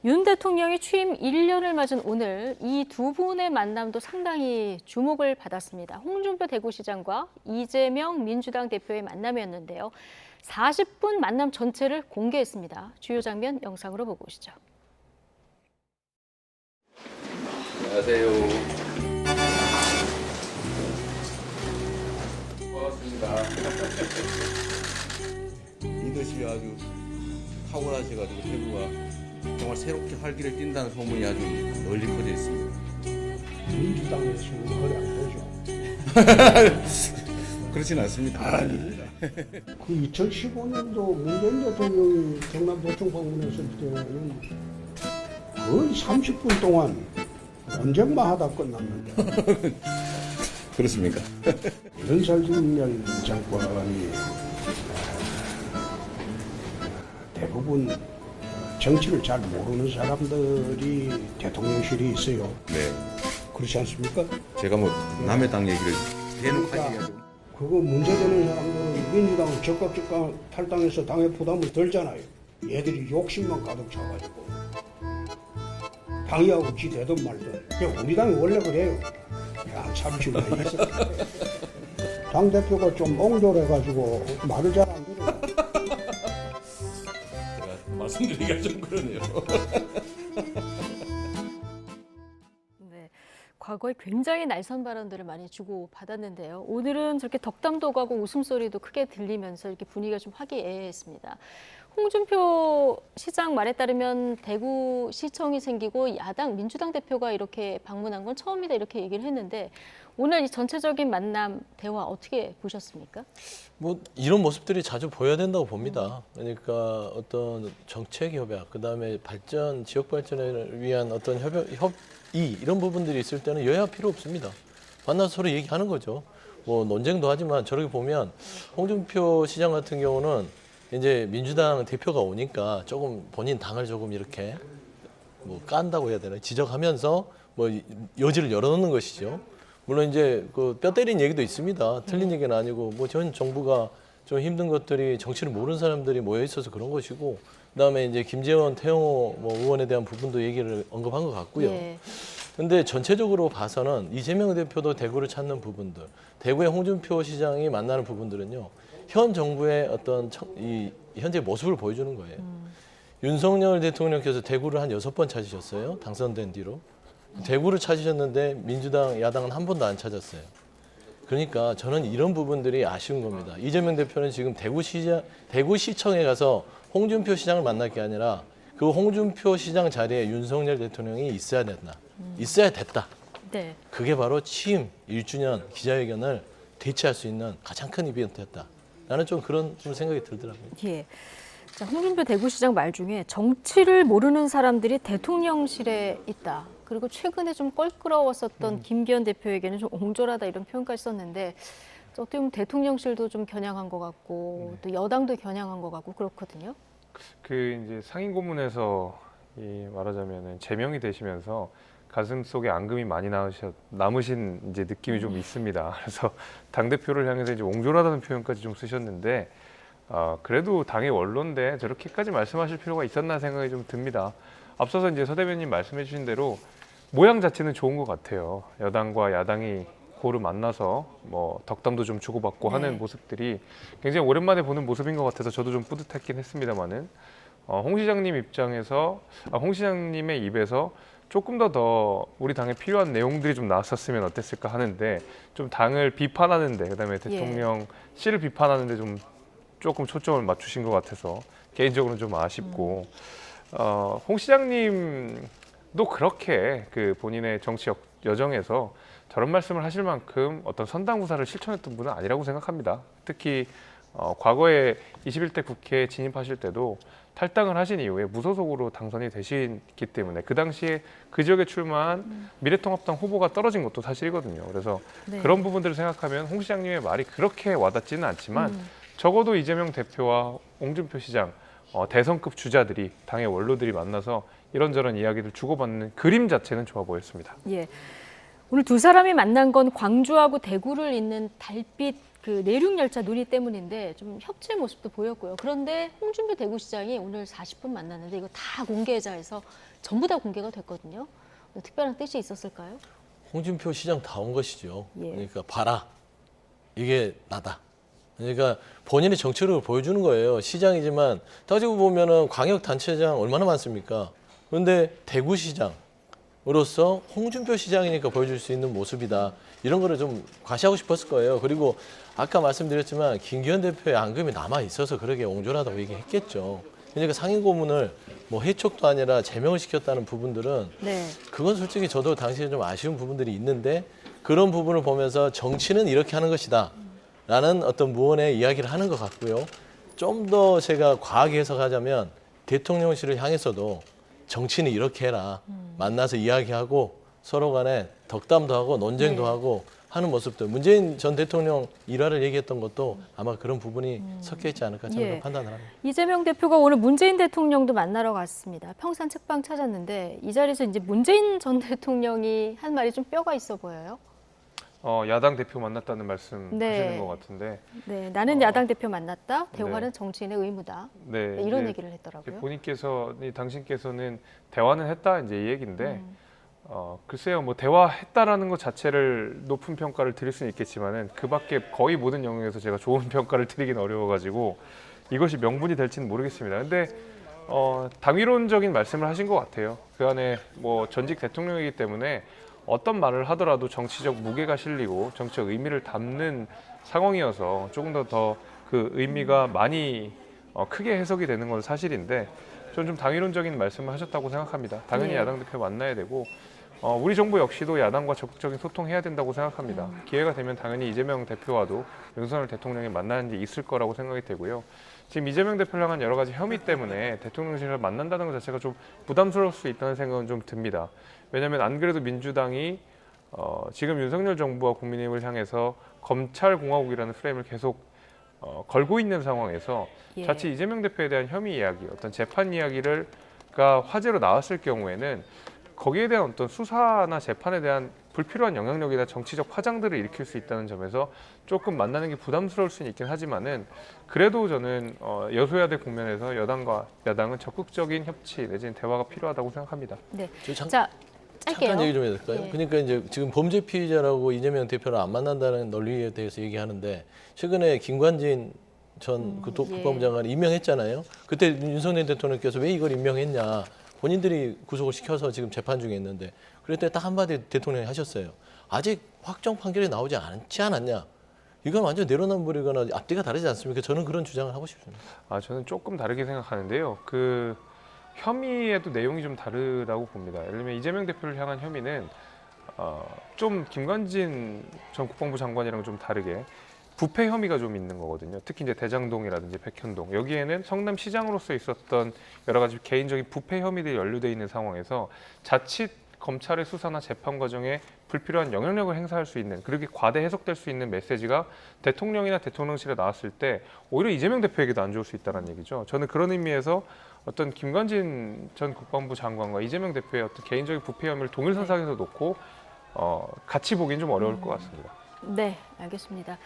윤 대통령이 취임 1년을 맞은 오늘 이 두 분의 만남도 상당히 주목을 받았습니다. 홍준표 대구시장과 이재명 민주당 대표의 만남이었는데요. 40분 만남 전체를 공개했습니다. 주요 장면 영상으로 보고 오시죠. 안녕하세요. 반갑습니다. 리더십이 아주 탁월하셔가지고 대구가 정말 새롭게 활기를 띈다는 소문이 아주 널리 퍼져 있습니다. 민주당에서는 거의 안 보죠. 그렇진 않습니다. 아닙니다. 그 2015년도 문재인 대통령이 경남도청 방문했을 때는 거의 30분 동안 논쟁만 하다 끝났는데 그렇습니까? 윤석열 정권이 대부분 정치를 잘 모르는 사람들이 대통령실이 있어요. 네. 그렇지 않습니까? 제가 뭐 남의 당 얘기를 대놓고 그러니까 얘기하죠. 그거 문제되는 사람들은 민주당은 적극 탈당해서 당의 부담을 덜잖아요. 얘들이 욕심만 가득 차가지고 당이하고 지 되든 말든. 우리 당이 원래 그래요. 야, 참치가 있어. 당 대표가 좀 옹졸해가지고 말을 잘 안 들어요. 제가 말씀드리기가 좀 그러네요. 네, 과거에 굉장히 날선 발언들을 많이 주고 받았는데요. 오늘은 저렇게 덕담도 가고 웃음소리도 크게 들리면서 이렇게 분위기가 좀 화기애애했습니다. 홍준표 시장 말에 따르면 대구시청이 생기고 야당 민주당 대표가 이렇게 방문한 건 처음이다 이렇게 얘기를 했는데 오늘 이 전체적인 만남 대화 어떻게 보셨습니까? 뭐 이런 모습들이 자주 보여야 된다고 봅니다. 그러니까 어떤 정책 협약, 그다음에 발전, 지역 발전을 위한 어떤 협의 이런 부분들이 있을 때는 여야 필요 없습니다. 만나서 서로 얘기하는 거죠. 뭐 논쟁도 하지만 저렇게 보면 홍준표 시장 같은 경우는 이제 민주당 대표가 오니까 조금 본인 당을 조금 이렇게 뭐 깐다고 해야 되나 지적하면서 뭐 여지를 열어놓는 것이죠. 물론 이제 그 뼈 때린 얘기도 있습니다. 틀린 얘기는 아니고 뭐 전 정부가 좀 힘든 것들이 정치를 모르는 사람들이 모여 있어서 그런 것이고 그다음에 이제 김재원, 태영호 뭐 의원에 대한 부분도 얘기를 언급한 것 같고요. 예. 근데 전체적으로 봐서는 이재명 대표도 대구를 찾는 부분들, 대구의 홍준표 시장이 만나는 부분들은요. 현 정부의 어떤 이 현재 모습을 보여주는 거예요. 윤석열 대통령께서 대구를 한 6번 찾으셨어요. 당선된 뒤로. 대구를 찾으셨는데 민주당, 야당은 한 번도 안 찾았어요. 그러니까 저는 이런 부분들이 아쉬운 겁니다. 이재명 대표는 지금 대구시청에 가서 홍준표 시장을 만날 게 아니라 그 홍준표 시장 자리에 윤석열 대통령이 있어야 된다. 있어야 됐다. 네. 그게 바로 취임 1주년 기자회견을 대체할 수 있는 가장 큰 이벤트였다. 나는 좀 그런 좀 생각이 들더라고요. 예. 자, 홍준표 대구시장 말 중에 정치를 모르는 사람들이 대통령실에 있다. 그리고 최근에 좀 껄끄러웠었던 김기현 대표에게는 좀 옹졸하다 이런 표현까지 썼는데 어떻게 보면 대통령실도 좀 겨냥한 것 같고 또 여당도 겨냥한 것 같고 그렇거든요. 그 이제 상임 고문에서 말하자면은 제명이 되시면서 가슴 속에 앙금이 많이 남으신 이제 느낌이 좀 있습니다. 그래서 당 대표를 향해서 이제 옹졸하다는 표현까지 좀 쓰셨는데 그래도 당의 원로인데 저렇게까지 말씀하실 필요가 있었나 생각이 좀 듭니다. 앞서서 이제 서 대변인 말씀해주신 대로 모양 자체는 좋은 것 같아요. 여당과 야당이 고루 만나서 뭐 덕담도 좀 주고받고 하는 모습들이 굉장히 오랜만에 보는 모습인 것 같아서 저도 좀 뿌듯했긴 했습니다만은 홍 시장님 입장에서 홍 시장님의 입에서 조금 더 우리 당에 필요한 내용들이 좀 나왔었으면 어땠을까 하는데 좀 당을 비판하는데 그다음에 대통령 씨를 비판하는데 좀 조금 초점을 맞추신 것 같아서 개인적으로는 좀 아쉽고 홍 시장님도 그렇게 그 본인의 정치 여정에서 저런 말씀을 하실 만큼 어떤 선당구사를 실천했던 분은 아니라고 생각합니다. 특히 과거에 21대 국회에 진입하실 때도 탈당을 하신 이후에 무소속으로 당선이 되시기 때문에 그 당시에 그 지역에 출마한 미래통합당 후보가 떨어진 것도 사실이거든요. 그래서 그런 부분들을 생각하면 홍 시장님의 말이 그렇게 와닿지는 않지만 적어도 이재명 대표와 홍준표 시장 대선급 주자들이 당의 원로들이 만나서 이런저런 이야기를 주고받는 그림 자체는 좋아 보였습니다. 예. 오늘 두 사람이 만난 건 광주하고 대구를 잇는 달빛 그 내륙 열차 논의 때문인데 좀 협치의 모습도 보였고요. 그런데 홍준표 대구시장이 오늘 40분 만났는데 이거 다 공개자 해서 전부 다 공개가 됐거든요. 특별한 뜻이 있었을까요? 홍준표 시장 다 온 것이죠. 예. 그러니까 봐라. 이게 나다. 그러니까 본인의 정체력을 보여주는 거예요. 시장이지만 따지고 보면은 광역단체장 얼마나 많습니까? 그런데 대구시장으로서 홍준표 시장이니까 보여줄 수 있는 모습이다. 이런 거를 좀 과시하고 싶었을 거예요. 그리고 아까 말씀드렸지만 김기현 대표의 앙금이 남아 있어서 그러게 옹졸하다고 얘기했겠죠. 그러니까 상임고문을 뭐 해촉도 아니라 제명을 시켰다는 부분들은 네. 그건 솔직히 저도 당시에 좀 아쉬운 부분들이 있는데 그런 부분을 보면서 정치는 이렇게 하는 것이다 라는 어떤 무언의 이야기를 하는 것 같고요. 좀 더 제가 과하게 해석하자면 대통령실을 향해서도 정치는 이렇게 해라. 만나서 이야기하고 서로 간에 덕담도 하고 논쟁도 네. 하고 하는 모습들. 문재인 전 대통령 일화를 얘기했던 것도 아마 그런 부분이 섞여 있지 않을까 저는 예. 판단을 합니다. 이재명 대표가 오늘 문재인 대통령도 만나러 갔습니다. 평산 책방 찾았는데 이 자리에서 이제 문재인 전 대통령이 한 말이 좀 뼈가 있어 보여요. 야당 대표 만났다는 말씀 네. 하시는 것 같은데 네, 나는 야당 대표 만났다. 대화는 네. 정치인의 의무다. 네, 네, 이런 이제 얘기를 했더라고요. 본인께서 당신께서는 대화는 했다 이제 이 얘기인데 글쎄요 뭐 대화했다라는 것 자체를 높은 평가를 드릴 수는 있겠지만은 그밖에 거의 모든 영역에서 제가 좋은 평가를 드리긴 어려워가지고 이것이 명분이 될지는 모르겠습니다. 근데 당위론적인 말씀을 하신 것 같아요. 그 안에 뭐 전직 대통령이기 때문에 어떤 말을 하더라도 정치적 무게가 실리고 정치적 의미를 담는 상황이어서 조금 더 그 의미가 많이 크게 해석이 되는 건 사실인데 저는 좀 당위론적인 말씀을 하셨다고 생각합니다. 당연히 네. 야당 대표 만나야 되고 우리 정부 역시도 야당과 적극적인 소통해야 된다고 생각합니다. 기회가 되면 당연히 이재명 대표와도 윤석열 대통령이 만나는 일이 있을 거라고 생각이 되고요. 지금 이재명 대표를 향한 여러 가지 혐의 때문에 대통령실을 만난다는 것 자체가 좀 부담스러울 수 있다는 생각은 좀 듭니다. 왜냐하면 안 그래도 민주당이 지금 윤석열 정부와 국민의힘을 향해서 검찰공화국이라는 프레임을 계속 걸고 있는 상황에서 예. 자칫 이재명 대표에 대한 혐의 이야기, 어떤 재판 이야기가 화제로 나왔을 경우에는 거기에 대한 어떤 수사나 재판에 대한 불필요한 영향력이나 정치적 파장들을 일으킬 수 있다는 점에서 조금 만나는 게 부담스러울 수는 있긴 하지만은 그래도 저는 여소야대 국면에서 여당과 야당은 적극적인 협치 내지는 대화가 필요하다고 생각합니다. 네. 저 자, 짧게요. 잠깐 얘기 좀 해야 될까요? 예. 그러니까 이제 지금 범죄 피의자라고 이재명 대표를 안 만난다는 논리에 대해서 얘기하는데 최근에 김관진 전 예. 국방부 장관이 임명했잖아요. 그때 윤석열 대통령께서 왜 이걸 임명했냐. 본인들이 구속을 시켜서 지금 재판 중에 있는데 그랬더니 딱 한마디 대통령이 하셨어요. 아직 확정 판결이 나오지 않지 않았냐. 이건 완전 내로남불이거나 앞뒤가 다르지 않습니까? 저는 그런 주장을 하고 싶습니다. 저는 조금 다르게 생각하는데요. 그 혐의에도 내용이 좀 다르다고 봅니다. 예를 들면 이재명 대표를 향한 혐의는 좀 김관진 전 국방부 장관이랑 좀 다르게 부패 혐의가 좀 있는 거거든요. 특히 이제 대장동이라든지 백현동 여기에는 성남시장으로서 있었던 여러 가지 개인적인 부패 혐의들이 연루돼 있는 상황에서 자칫 검찰의 수사나 재판 과정에 불필요한 영향력을 행사할 수 있는 그렇게 과대 해석될 수 있는 메시지가 대통령이나 대통령실에 나왔을 때 오히려 이재명 대표에게도 안 좋을 수 있다는 얘기죠. 저는 그런 의미에서 어떤 김관진 전 국방부 장관과 이재명 대표의 어떤 개인적인 부패 혐의를 동일선상에서 놓고 같이 보기는 좀 어려울 것 같습니다. 네, 알겠습니다.